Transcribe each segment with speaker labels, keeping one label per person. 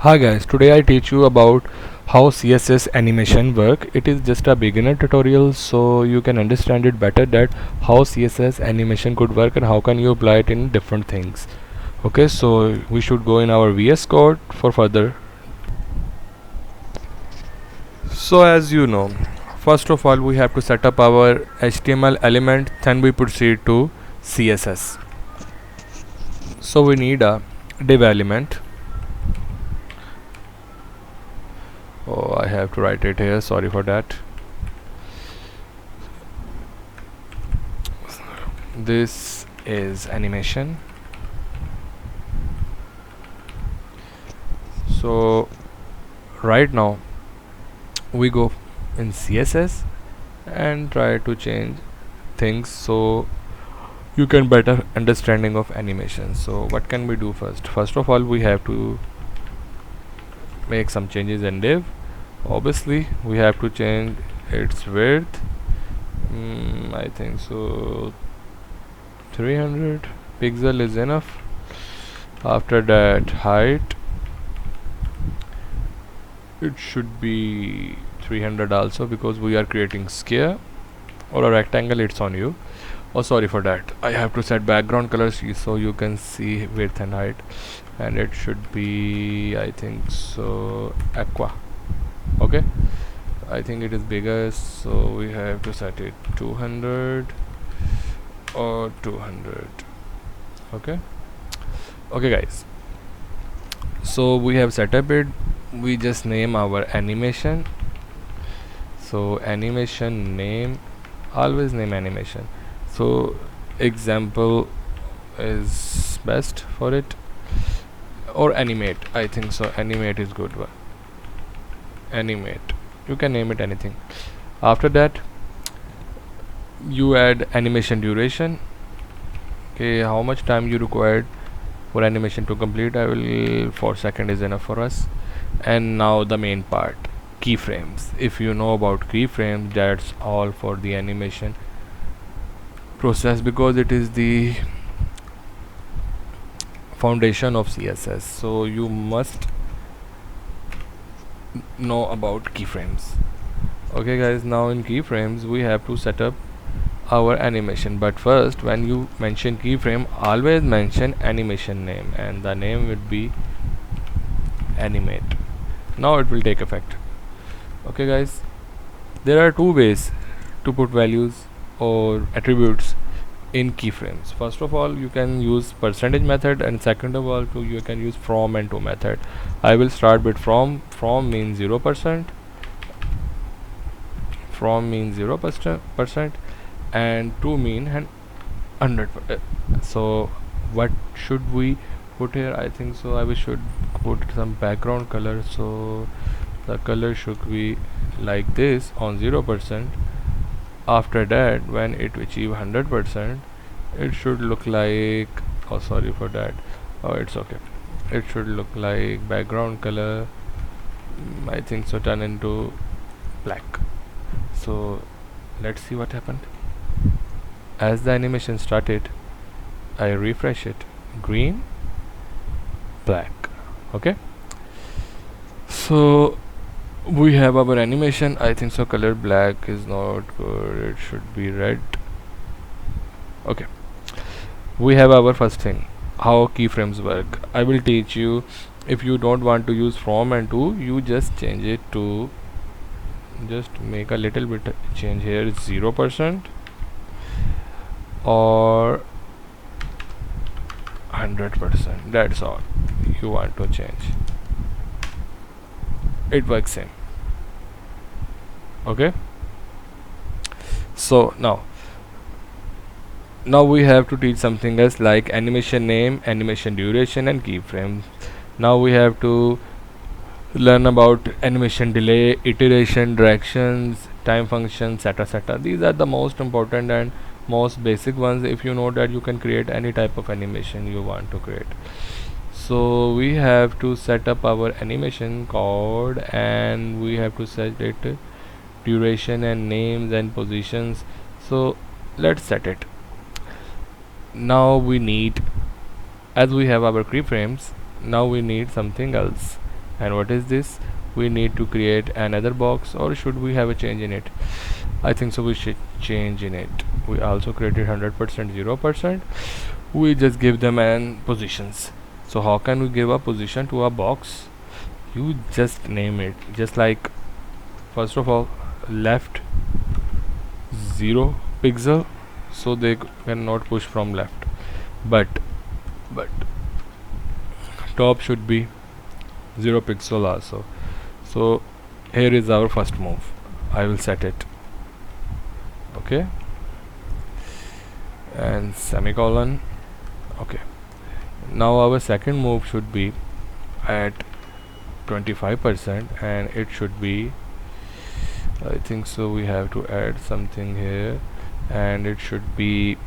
Speaker 1: Hi guys, today I teach you about how CSS animation work. It is just a beginner tutorial so you can understand it better that how CSS animation could work and how can you apply it in different things. Okay, so we should go in our VS Code for further. So as you know, first of all we have to set up our HTML element, then we proceed to CSS. So we need a div element. Oh, I have to write it here, sorry for that. This is animation. So right now we go in CSS and try to change things so you can better understanding of animation. So what can we do first of all we have to make some changes in div. Obviously we have to change its width. I think so 300 pixel is enough. After that height, it should be 300 also because we are creating square or a rectangle. It's on you. Oh, sorry for that, I have to set background colors so you can see width and height, and it should be, I think so, aqua. Okay, I think it is bigger, so we have to set it 200 or 200. Okay, guys, so we have set up it. We just name our animation. So animation name, always name animation. So example is best for it, or animate, I think so, animate is good one. Animate, you can name it anything. After that you add animation duration. Okay, how much time you required for animation to complete? I will 4 seconds is enough for us. And now the main part, keyframes. If you know about keyframes, that's all for the animation process because it is the foundation of CSS, so you must know about keyframes. Okay guys, now in keyframes we have to set up our animation, but first when you mention keyframe, always mention animation name, and the name would be animate. Now it will take effect. Okay guys, there are two ways to put values or attributes in keyframes. First of all you can use percentage method, and second of all you can use from and to method. I will start with from. From means 0%. From means 0%, and to mean 100%. So what should we put here? I think so we should put some background color, so the color should be like this on 0%. After that when it achieve 100%, it should look like, oh sorry for that, oh it's okay, it should look like background color, I think so, turn into black. So let's see what happened. As the animation started, I refresh it, green, black. Okay, so we have our animation. I think so color black is not good, it should be red. Okay, we have our first thing, how keyframes work. I will teach you. If you don't want to use from and to, you just change it to, just make a little bit change here, 0% or 100%, that's all you want to change. It works same. Okay, so now we have to teach something else like animation name, animation duration, and keyframe. Now we have to learn about animation delay, iteration, directions, time functions, etc. These are the most important and most basic ones. If you know that, you can create any type of animation you want to create. So we have to set up our animation code, and we have to set it duration and names and positions. So let's set it. Now we need, as we have our keyframes, now we need something else. And what is this? We need to create another box, or should we have a change in it? I think so we should change in it. We also created 100%, 0%. We just give them an positions. So how can we give a position to a box? You just name it, just like, first of all, left 0 pixel, so they cannot push from left, but top should be 0 pixel also. So here is our first move. I will set it, okay, and semicolon. Okay, now our second move should be at 25%, and it should be, I think so we have to add something here, and it should be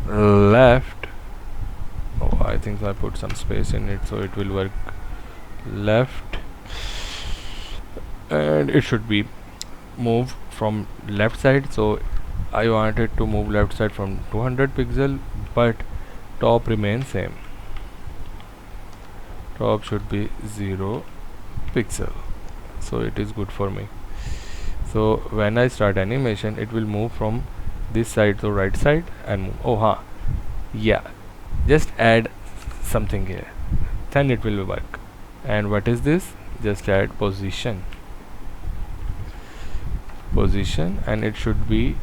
Speaker 1: left. Oh, I think I put some space in it, so it will work. Left, and it should be move from left side. So I wanted to move left side from 200 pixel, but top remains same. Top should be 0 pixel, so it is good for me. So when I start animation, it will move from this side to right side and move. Oh yeah, just add something here, then it will work. And what is this? Just add position, and it should be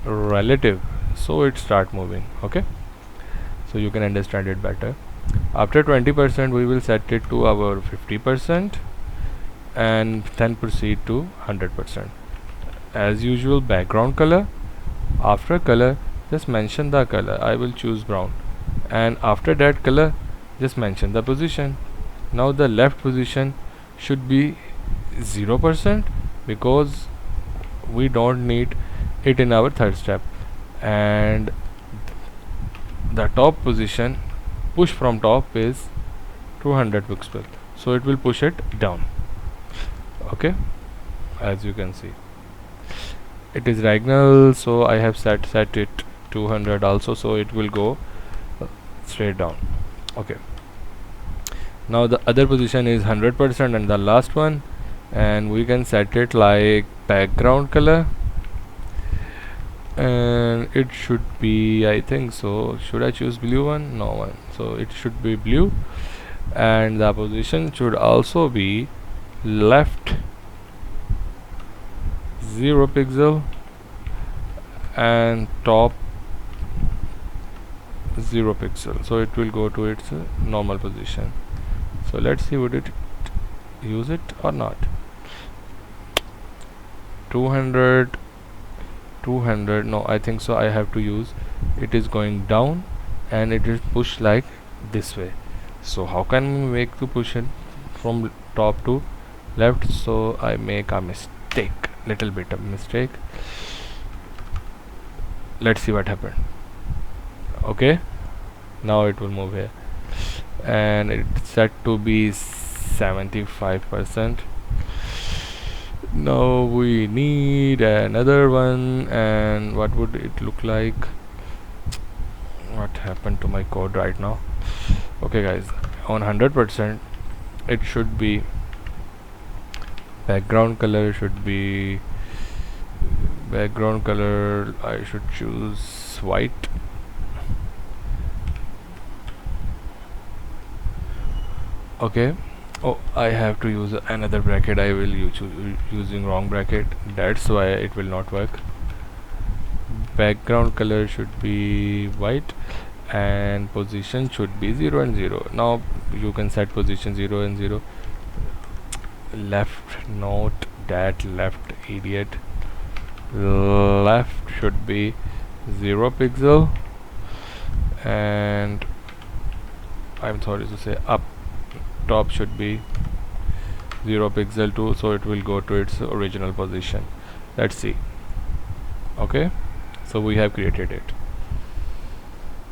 Speaker 1: relative, so it start moving. Okay, so you can understand it better. After 20%, we will set it to our 50%, and then proceed to 100%. As usual, background color. After color, just mention the color. I will choose brown, and after that color, just mention the position. Now the left position should be 0%, because we don't need it in our third step. And the top position, push from top, is 200 pixel, so it will push it down. Okay, as you can see, it is diagonal, so I have set it 200 also, so it will go straight down. Okay, now the other position is 100%, and the last one, and we can set it like background color, and it should be, I think so, should I choose blue one? No one, so it should be blue. And the position should also be left 0 pixel, and top 0 pixel, so it will go to its normal position. So let's see, would it use it or not. 200, no, I think so I have to use, it is going down and it is pushed like this way. So how can we make to push it from top to left? So I make a mistake, little bit of mistake. Let's see what happened. Okay, now it will move here, and it's set to be 75%. Now we need another one, and what would it look like? What happened to my code right now? Okay guys, on 100%, it should be background color, should be background color, I should choose white. Okay, oh, I have to use another bracket. I will using wrong bracket, that's why it will not work. Background color should be white, and position should be 0 and 0. Now you can set position 0 and 0. Left, note that left, idiot. Left should be 0 pixel, and I'm sorry to say up top should be 0 pixel too, so it will go to its original position. Let's see. Okay, so we have created it.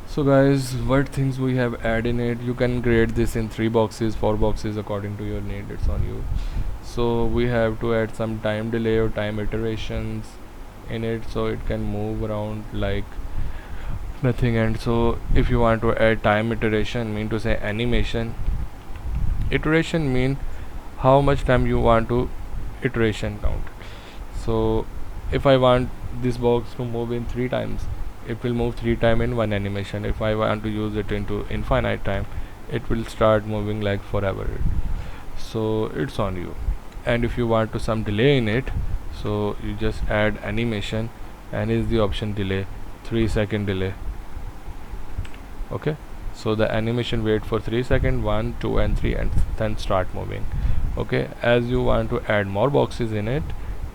Speaker 1: So guys, what things we have added in it, you can create this in 3 boxes, 4 boxes, according to your need, it's on you. So we have to add some time delay or time iterations in it, so it can move around like nothing. And so if you want to add time iteration, mean to say animation, Iteration mean how much time you want to iteration count. So if I want this box to move in 3 times, it will move 3 times in one animation. If I want to use it into infinite time, it will start moving like forever. So it's on you. And if you want to some delay in it, so you just add animation, and is the option delay, 3-second delay. Okay, so the animation wait for 3 seconds, 1 2 and 3, and then start moving. Okay, as you want to add more boxes in it,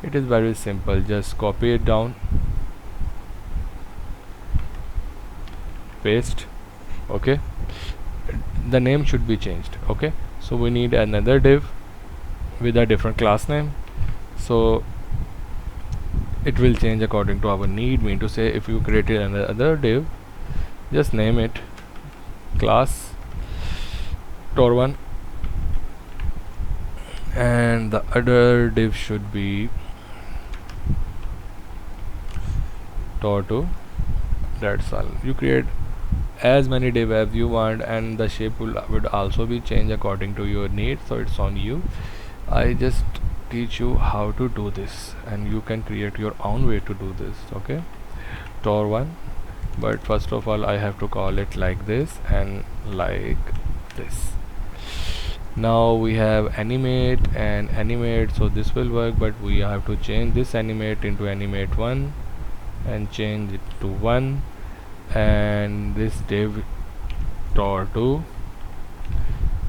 Speaker 1: it is very simple. Just copy it down, paste. Okay, the name should be changed. Okay, so we need another div with a different class name. So it will change according to our need. Mean to say, if you created another div, just name it class tor1, and the other div should be tor2. That's all. You create as many div as you want, and the shape would also be changed according to your needs. So it's on you. I just teach you how to do this, and you can create your own way to do this. Okay, tor1, but first of all I have to call it like this and like this. Now we have animate and animate, so this will work, but we have to change this animate into animate 1 and change it to 1, and this div tor2.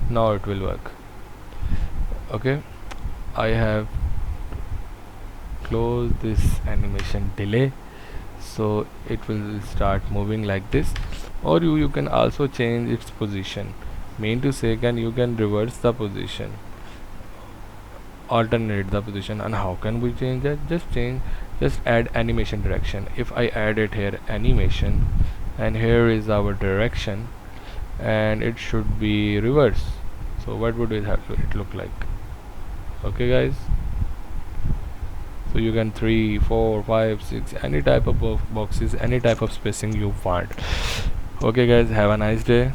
Speaker 1: Now it will work. Okay, I have closed this animation delay, so it will start moving like this. Or you can also change its position. Mean to say, you can reverse the position, alternate the position. And how can we change that? Just add animation direction. If I add it here, animation, and here is our direction, and it should be reverse. So what would it have to it look like? Okay guys, so you can 3 4 5 6, any type of boxes, any type of spacing you want. Okay guys, have a nice day.